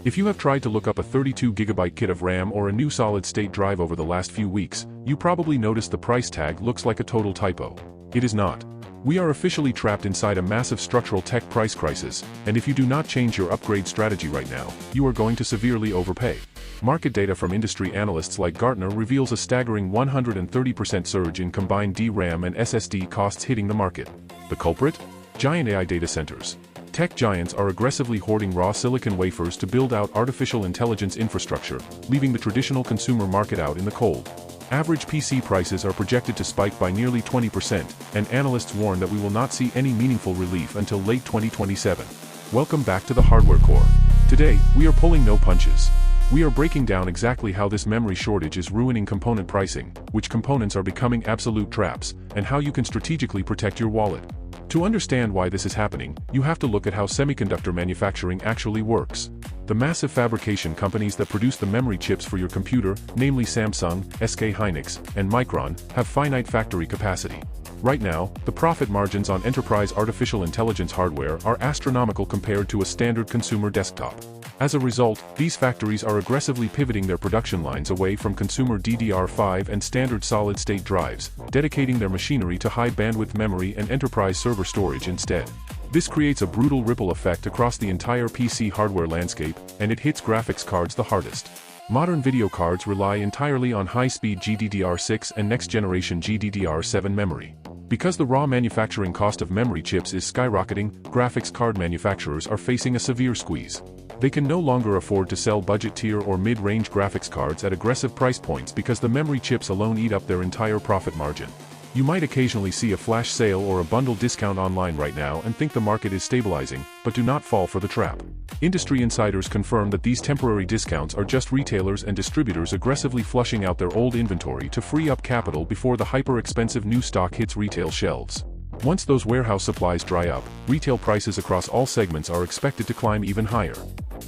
If you have tried to look up a 32GB kit of RAM or a new solid-state drive over the last few weeks, you probably noticed the price tag looks like a total typo. It is not. We are officially trapped inside a massive structural tech price crisis, and if you do not change your upgrade strategy right now, you are going to severely overpay. Market data from industry analysts like Gartner reveals a staggering 130% surge in combined DRAM and SSD costs hitting the market. The culprit? Giant AI data centers. Tech giants are aggressively hoarding raw silicon wafers to build out artificial intelligence infrastructure, leaving the traditional consumer market out in the cold. Average PC prices are projected to spike by nearly 20%, and analysts warn that we will not see any meaningful relief until late 2027. Welcome back to the Hardware Core. Today, we are pulling no punches. We are breaking down exactly how this memory shortage is ruining component pricing, which components are becoming absolute traps, and how you can strategically protect your wallet. To understand why this is happening, you have to look at how semiconductor manufacturing actually works. The massive fabrication companies that produce the memory chips for your computer, namely Samsung, SK Hynix, and Micron, have finite factory capacity. Right now, the profit margins on enterprise artificial intelligence hardware are astronomical compared to a standard consumer desktop. As a result, these factories are aggressively pivoting their production lines away from consumer DDR5 and standard solid-state drives, dedicating their machinery to high-bandwidth memory and enterprise server storage instead. This creates a brutal ripple effect across the entire PC hardware landscape, and it hits graphics cards the hardest. Modern video cards rely entirely on high-speed GDDR6 and next-generation GDDR7 memory. Because the raw manufacturing cost of memory chips is skyrocketing, graphics card manufacturers are facing a severe squeeze. They can no longer afford to sell budget-tier or mid-range graphics cards at aggressive price points because the memory chips alone eat up their entire profit margin. You might occasionally see a flash sale or a bundle discount online right now and think the market is stabilizing, but do not fall for the trap. Industry insiders confirm that these temporary discounts are just retailers and distributors aggressively flushing out their old inventory to free up capital before the hyper-expensive new stock hits retail shelves. Once those warehouse supplies dry up, retail prices across all segments are expected to climb even higher.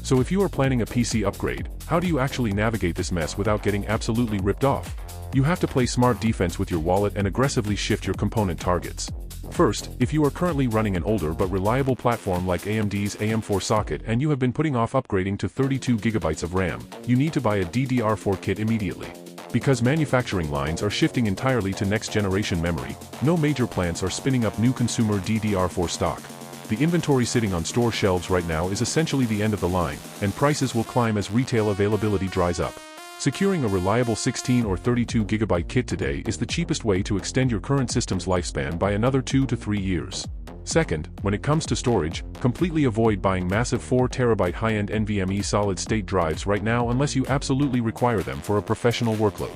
So if you are planning a PC upgrade, how do you actually navigate this mess without getting absolutely ripped off? You have to play smart defense with your wallet and aggressively shift your component targets. First, if you are currently running an older but reliable platform like AMD's AM4 socket and you have been putting off upgrading to 32GB of RAM, you need to buy a DDR4 kit immediately. Because manufacturing lines are shifting entirely to next-generation memory, no major plants are spinning up new consumer DDR4 stock. The inventory sitting on store shelves right now is essentially the end of the line, and prices will climb as retail availability dries up. Securing a reliable 16 or 32GB kit today is the cheapest way to extend your current system's lifespan by another 2 to 3 years. Second, when it comes to storage, completely avoid buying massive 4TB high-end NVMe solid-state drives right now unless you absolutely require them for a professional workload.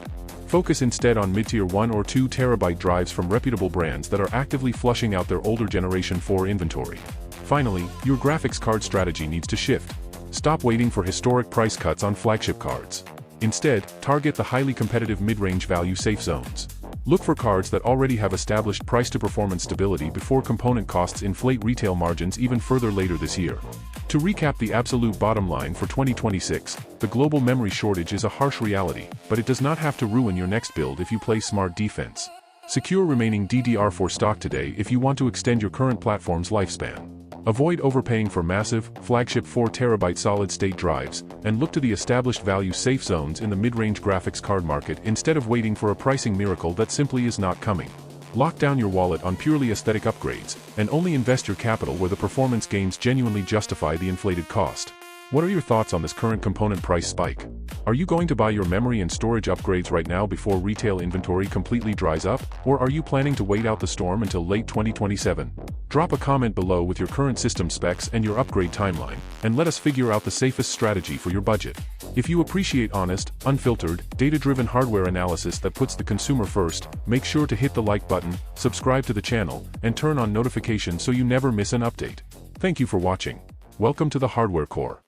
Focus instead on mid-tier 1 or 2TB drives from reputable brands that are actively flushing out their older Generation 4 inventory. Finally, your graphics card strategy needs to shift. Stop waiting for historic price cuts on flagship cards. Instead, target the highly competitive mid-range value safe zones. Look for cards that already have established price-to-performance stability before component costs inflate retail margins even further later this year. To recap the absolute bottom line for 2026, the global memory shortage is a harsh reality, but it does not have to ruin your next build if you play smart defense. Secure remaining DDR4 stock today if you want to extend your current platform's lifespan. Avoid overpaying for massive, flagship 4TB solid-state drives, and look to the established value safe zones in the mid-range graphics card market instead of waiting for a pricing miracle that simply is not coming. Lock down your wallet on purely aesthetic upgrades, and only invest your capital where the performance gains genuinely justify the inflated cost. What are your thoughts on this current component price spike? Are you going to buy your memory and storage upgrades right now before retail inventory completely dries up, or are you planning to wait out the storm until late 2027? Drop a comment below with your current system specs and your upgrade timeline, and let us figure out the safest strategy for your budget. If you appreciate honest, unfiltered, data-driven hardware analysis that puts the consumer first, make sure to hit the like button, subscribe to the channel, and turn on notifications so you never miss an update. Thank you for watching. Welcome to the Hardware Core.